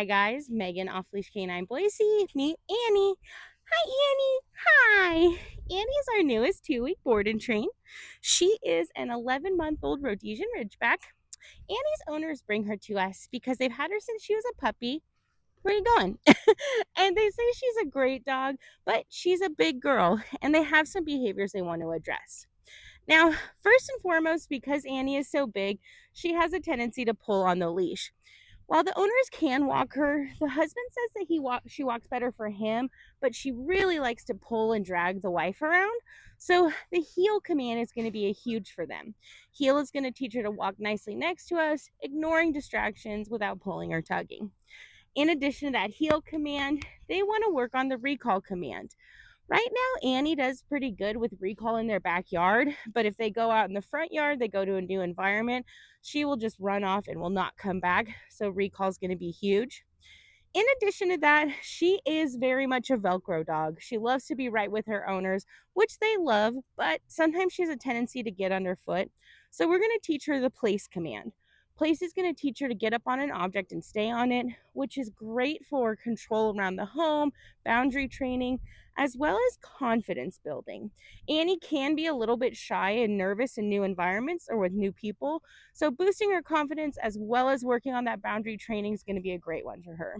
Hi guys, Megan off Leash Canine Boise. Meet Annie. Hi Annie. Hi. Annie's our newest 2-week board and train. She is an 11-month-old Rhodesian Ridgeback. Annie's owners bring her to us because they've had her since she was a puppy. Where are you going? And they say she's a great dog, but she's a big girl and they have some behaviors they want to address. Now, first and foremost, because Annie is so big, she has a tendency to pull on the leash. While the owners can walk her, the husband says that she walks better for him, but she really likes to pull and drag the wife around. So the heel command is going to be a huge for them. Heel is going to teach her to walk nicely next to us, ignoring distractions without pulling or tugging. In addition to that heel command, they want to work on the recall command. Right now, Annie does pretty good with recall in their backyard, but if they go out in the front yard, they go to a new environment, she will just run off and will not come back. So recall is going to be huge. In addition to that, she is very much a Velcro dog. She loves to be right with her owners, which they love, but sometimes she has a tendency to get underfoot. So we're going to teach her the place command. Place is going to teach her to get up on an object and stay on it, which is great for control around the home, boundary training, as well as confidence building. Annie can be a little bit shy and nervous in new environments or with new people, so boosting her confidence as well as working on that boundary training is going to be a great one for her.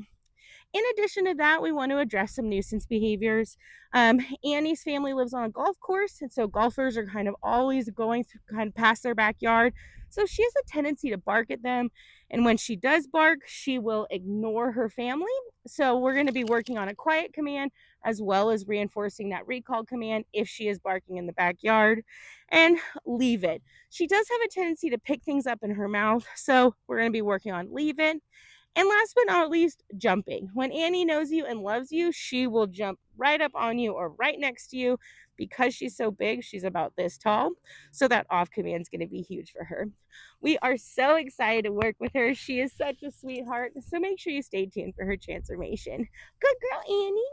In addition to that, we want to address some nuisance behaviors. Annie's family lives on a golf course, and so golfers are kind of always going through, kind of past their backyard. So she has a tendency to bark at them. And when she does bark, she will ignore her family. So we're going to be working on a quiet command as well as reinforcing that recall command if she is barking in the backyard. And leave it. She does have a tendency to pick things up in her mouth. So we're going to be working on leave it. And last but not least, jumping. When Annie knows you and loves you, she will jump right up on you or right next to you. Because she's so big, she's about this tall. So that off command is going to be huge for her. We are so excited to work with her. She is such a sweetheart. So make sure you stay tuned for her transformation. Good girl, Annie.